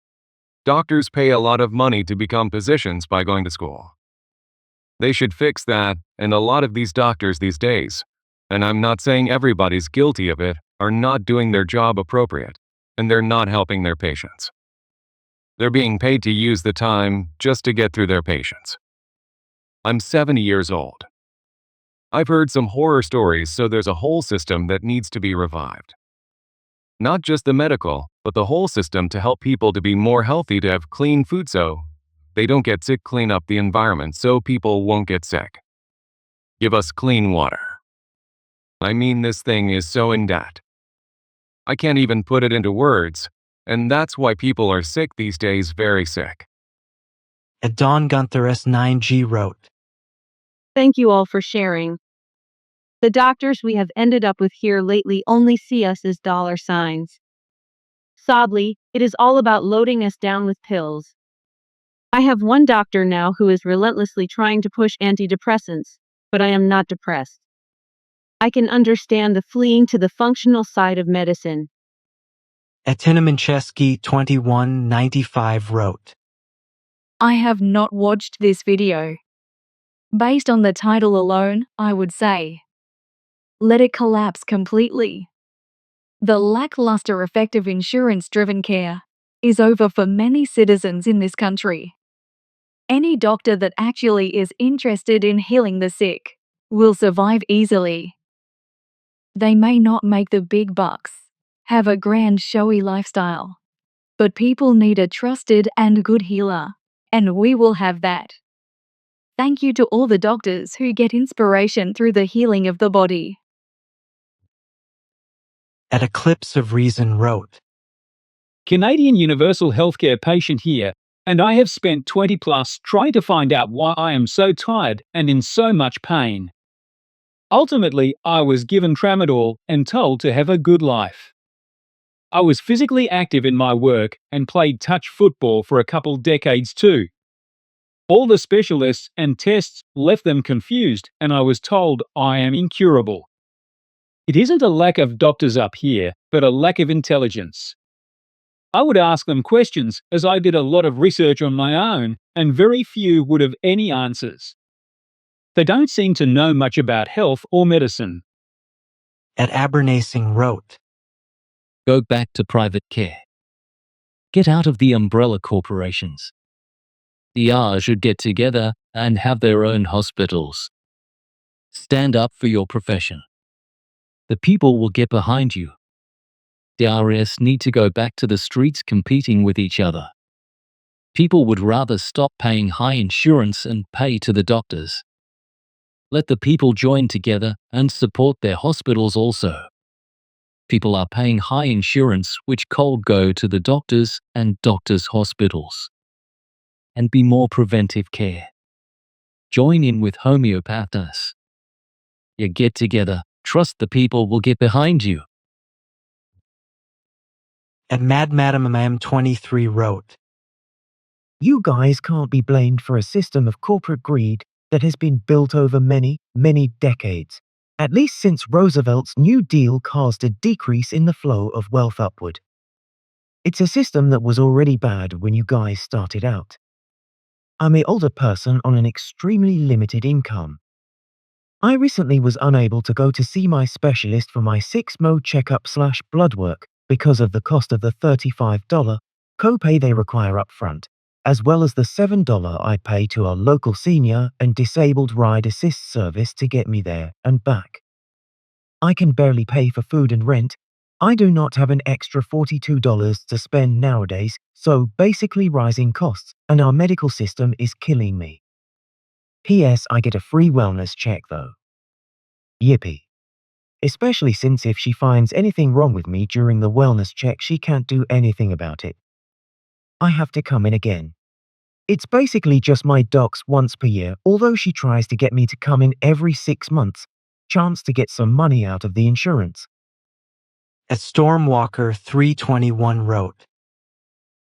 doctors pay a lot of money to become physicians by going to school. They should fix that, and a lot of these doctors these days, and I'm not saying everybody's guilty of it, are not doing their job appropriate, and they're not helping their patients. They're being paid to use the time just to get through their patients. I'm 70 years old. I've heard some horror stories, so there's a whole system that needs to be revived. Not just the medical, but the whole system to help people to be more healthy, to have clean food so they don't get sick, clean up the environment so people won't get sick. Give us clean water. I mean, this thing is so in debt. I can't even put it into words, and that's why people are sick these days, very sick. Don Gunther S9G wrote, Thank you all for sharing. The doctors we have ended up with here lately only see us as dollar signs. Sadly, it is all about loading us down with pills. I have one doctor now who is relentlessly trying to push antidepressants, but I am not depressed. I can understand the fleeing to the functional side of medicine. Etina Mincheski 2195 wrote, I have not watched this video. Based on the title alone, I would say, let it collapse completely. The lackluster effect of insurance-driven care is over for many citizens in this country. Any doctor that actually is interested in healing the sick will survive easily. They may not make the big bucks, have a grand showy lifestyle, but people need a trusted and good healer, and we will have that. Thank you to all the doctors who get inspiration through the healing of the body. At Eclipse of Reason wrote, Canadian Universal Healthcare patient here, and I have spent 20 plus trying to find out why I am so tired and in so much pain. Ultimately, I was given tramadol and told to have a good life. I was physically active in my work and played touch football for a couple decades too. All the specialists and tests left them confused, and I was told I am incurable. It isn't a lack of doctors up here, but a lack of intelligence. I would ask them questions, as I did a lot of research on my own, and very few would have any answers. They don't seem to know much about health or medicine. At Abernacing wrote, Go back to private care. Get out of the umbrella corporations. The R should get together and have their own hospitals. Stand up for your profession. The people will get behind you. The RS need to go back to the streets competing with each other. People would rather stop paying high insurance and pay to the doctors. Let the people join together and support their hospitals also. People are paying high insurance which cold go to the doctors and doctors' hospitals. And be more preventive care. Join in with homeopathists. You get together, trust the people will get behind you. At Mad Madam MM23 wrote, You guys can't be blamed for a system of corporate greed that has been built over many, many decades, at least since Roosevelt's New Deal caused a decrease in the flow of wealth upward. It's a system that was already bad when you guys started out. I'm an older person on an extremely limited income. I recently was unable to go to see my specialist for my 6-mode checkup/blood work because of the cost of the $35 copay they require up front, as well as the $7 I pay to our local senior and disabled ride assist service to get me there and back. I can barely pay for food and rent. I do not have an extra $42 to spend nowadays, so basically rising costs, and our medical system is killing me. P.S. I get a free wellness check though. Yippee. Especially since if she finds anything wrong with me during the wellness check, she can't do anything about it. I have to come in again. It's basically just my docs once per year, although she tries to get me to come in every 6 months. Chance to get some money out of the insurance. At Stormwalker 321 wrote,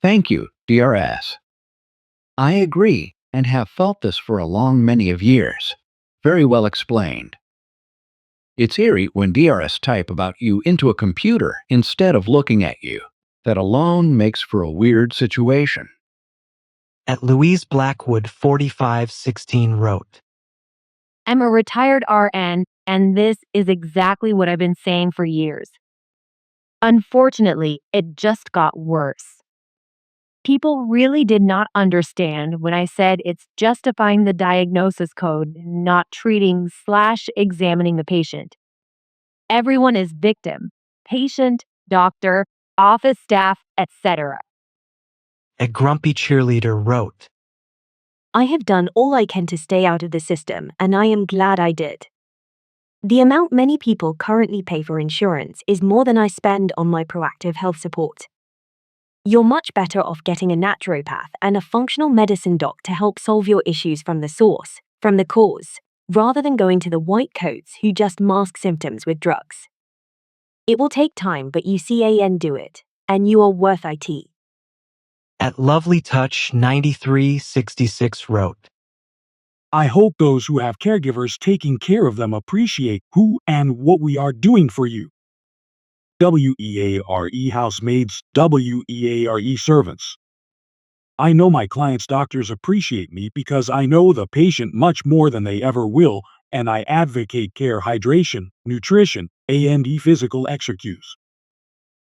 Thank you, DRS. I agree and have felt this for a long many of years. Very well explained. It's eerie when DRS type about you into a computer instead of looking at you. That alone makes for a weird situation. At Louise Blackwood 4516 wrote, I'm a retired RN, and this is exactly what I've been saying for years. Unfortunately, it just got worse. People really did not understand when I said it's justifying the diagnosis code, not treating/examining the patient. Everyone is victim: patient, doctor, office staff, etc. A grumpy cheerleader wrote, I have done all I can to stay out of the system, and I am glad I did. The amount many people currently pay for insurance is more than I spend on my proactive health support. You're much better off getting a naturopath and a functional medicine doc to help solve your issues from the source, from the cause, rather than going to the white coats who just mask symptoms with drugs. It will take time, but you can do it, and you are worth it. At Lovely Touch 9366 wrote, I hope those who have caregivers taking care of them appreciate who and what we are doing for you. WEARE housemaids, WEARE servants. I know my clients' doctors appreciate me because I know the patient much more than they ever will, and I advocate care, hydration, nutrition, and physical exercise.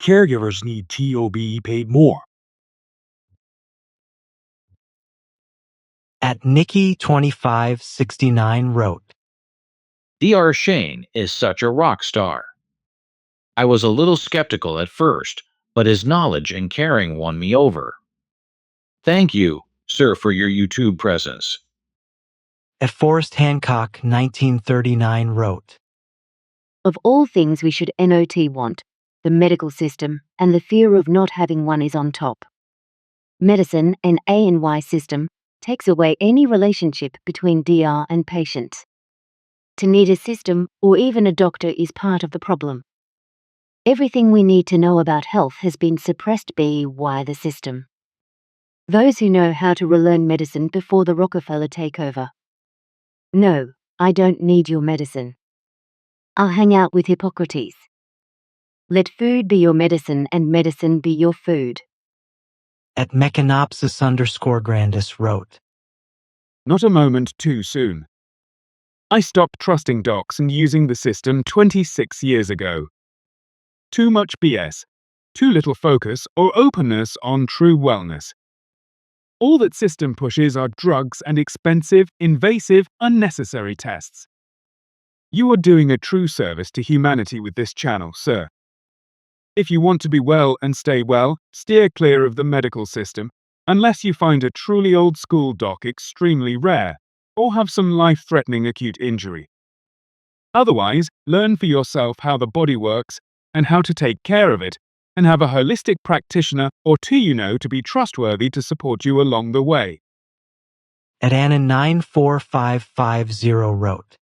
Caregivers need to be paid more. At Nikki2569 wrote, Dr. Shane is such a rock star. I was a little skeptical at first, but his knowledge and caring won me over. Thank you, sir, for your YouTube presence. At Forrest Hancock 1939 wrote, Of all things we should not want, the medical system and the fear of not having one is on top. Medicine and A&Y system takes away any relationship between DR and patient. To need a system or even a doctor is part of the problem. Everything we need to know about health has been suppressed by the system. Those who know how to relearn medicine before the Rockefeller takeover. No, I don't need your medicine. I'll hang out with Hippocrates. Let food be your medicine and medicine be your food. At Mechanopsis_Grandis wrote, Not a moment too soon. I stopped trusting docs and using the system 26 years ago. Too much BS, too little focus or openness on true wellness. All that system pushes are drugs and expensive, invasive, unnecessary tests. You are doing a true service to humanity with this channel, sir. If you want to be well and stay well, steer clear of the medical system, unless you find a truly old-school doc extremely rare, or have some life-threatening acute injury. Otherwise, learn for yourself how the body works and how to take care of it, and have a holistic practitioner or two you know to be trustworthy to support you along the way. At Anna 94550 wrote,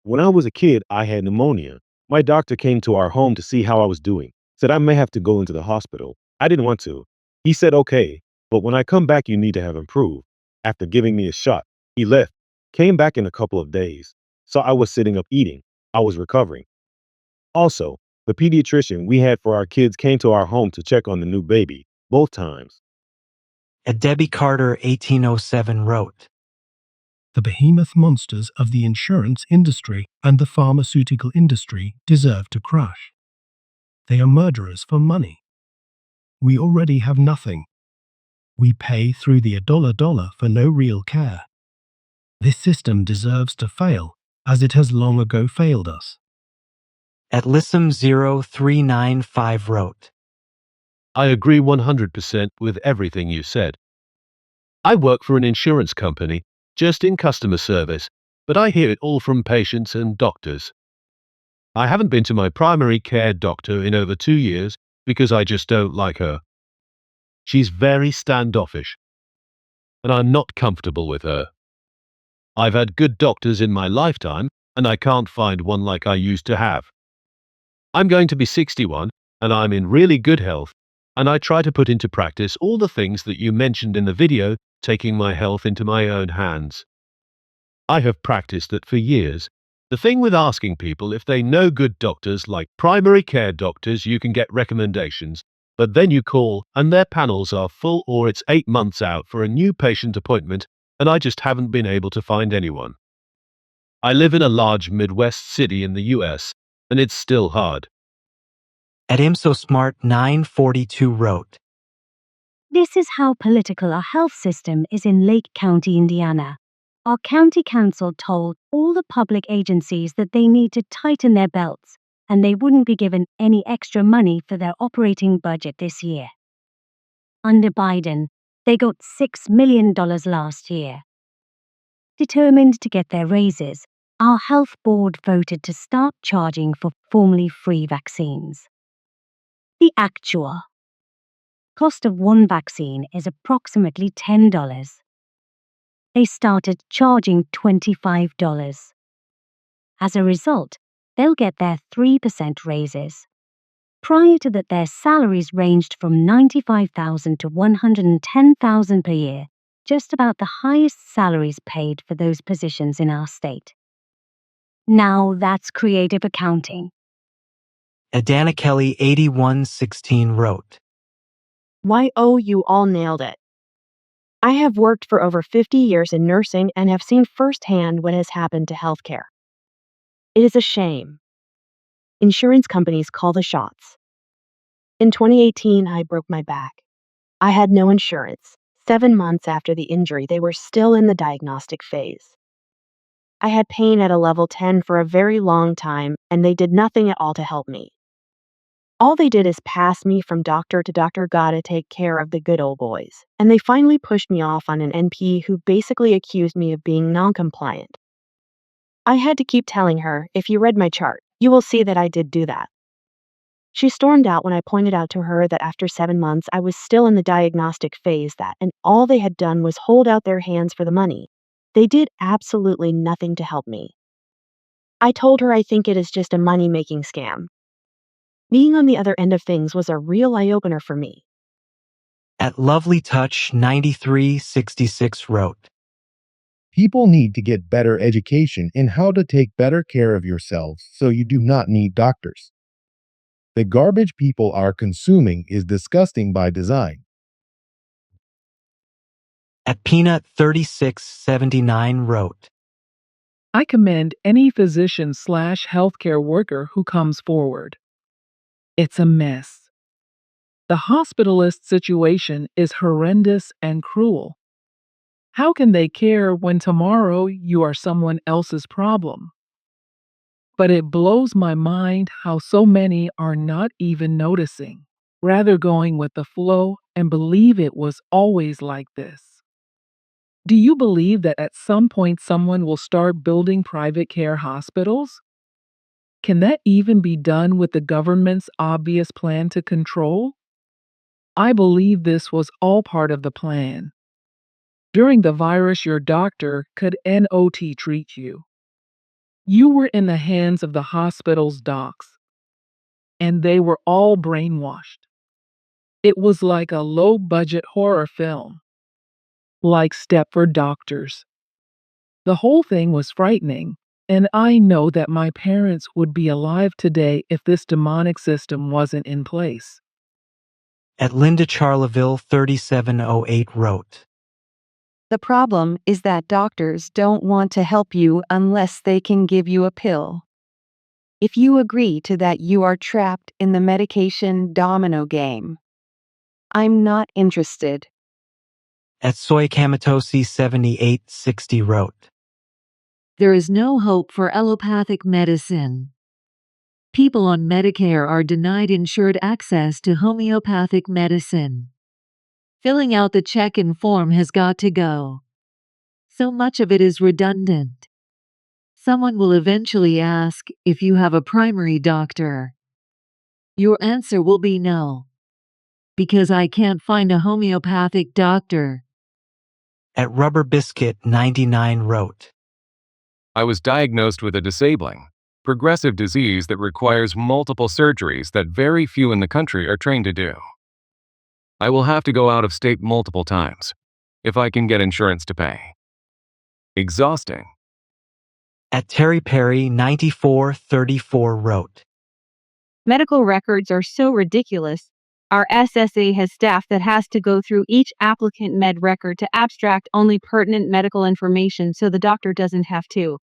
When I was a kid, I had pneumonia. My doctor came to our home to see how I was doing, said I may have to go into the hospital. I didn't want to. He said, okay, but when I come back, you need to have improved. After giving me a shot, he left, came back in a couple of days. So I was sitting up eating. I was recovering. Also, the pediatrician we had for our kids came to our home to check on the new baby, both times. At Debbie Carter 1807 wrote, The behemoth monsters of the insurance industry and the pharmaceutical industry deserve to crash. They are murderers for money. We already have nothing. We pay through the dollar for no real care. This system deserves to fail, as it has long ago failed us. At Lissum0395 wrote, I agree 100% with everything you said. I work for an insurance company, just in customer service, but I hear it all from patients and doctors. I haven't been to my primary care doctor in over 2 years because I just don't like her. She's very standoffish, and I'm not comfortable with her. I've had good doctors in my lifetime, and I can't find one like I used to have. I'm going to be 61, and I'm in really good health, and I try to put into practice all the things that you mentioned in the video, taking my health into my own hands. I have practiced it for years. The thing with asking people if they know good doctors like primary care doctors, you can get recommendations, but then you call and their panels are full or it's 8 months out for a new patient appointment, and I just haven't been able to find anyone. I live in a large Midwest city in the US, and it's still hard. At ImsoSmart 942 wrote, This is how political our health system is in Lake County, Indiana. Our county council told all the public agencies that they need to tighten their belts, and they wouldn't be given any extra money for their operating budget this year. Under Biden, they got $6 million last year. Determined to get their raises, our health board voted to start charging for formerly free vaccines. The actual cost of one vaccine is approximately $10. They started charging $25. As a result, they'll get their 3% raises. Prior to that, their salaries ranged from $95,000 to $110,000 per year, just about the highest salaries paid for those positions in our state. Now that's creative accounting. Adana Kelly 8116 wrote, Why, oh, you all nailed it. I have worked for over 50 years in nursing and have seen firsthand what has happened to healthcare. It is a shame. Insurance companies call the shots. In 2018, I broke my back. I had no insurance. 7 months after the injury, they were still in the diagnostic phase. I had pain at a level 10 for a very long time, and they did nothing at all to help me. All they did is pass me from doctor to doctor, gotta take care of the good old boys. And they finally pushed me off on an NP who basically accused me of being non-compliant. I had to keep telling her, if you read my chart, you will see that I did do that. She stormed out when I pointed out to her that after 7 months I was still in the diagnostic phase and all they had done was hold out their hands for the money. They did absolutely nothing to help me. I told her I think it is just a money-making scam. Being on the other end of things was a real eye-opener for me. At Lovely Touch 9366 wrote, People need to get better education in how to take better care of yourselves so you do not need doctors. The garbage people are consuming is disgusting by design. At Peanut 3679 wrote, I commend any physician/healthcare worker who comes forward. It's a mess. The hospitalist situation is horrendous and cruel. How can they care when tomorrow you are someone else's problem? But it blows my mind how so many are not even noticing, rather going with the flow and believe it was always like this. Do you believe that at some point someone will start building private care hospitals? Can that even be done with the government's obvious plan to control? I believe this was all part of the plan. During the virus, your doctor could not treat you. You were in the hands of the hospital's docs, and they were all brainwashed. It was like a low-budget horror film, like Stepford Doctors. The whole thing was frightening, and I know that my parents would be alive today if this demonic system wasn't in place. At Linda Charleville 3708 wrote, The problem is that doctors don't want to help you unless they can give you a pill. If you agree to that, you are trapped in the medication domino game. I'm not interested. At Soy Kamatosi 7860 wrote, There is no hope for allopathic medicine. People on Medicare are denied insured access to homeopathic medicine. Filling out the check-in form has got to go. So much of it is redundant. Someone will eventually ask if you have a primary doctor. Your answer will be no, because I can't find a homeopathic doctor. At Rubber Biscuit 99 wrote, I was diagnosed with a disabling, progressive disease that requires multiple surgeries that very few in the country are trained to do. I will have to go out of state multiple times, if I can get insurance to pay. Exhausting. At Terry Perry 9434 wrote, Medical records are so ridiculous. Our SSA has staff that has to go through each applicant med record to abstract only pertinent medical information so the doctor doesn't have to.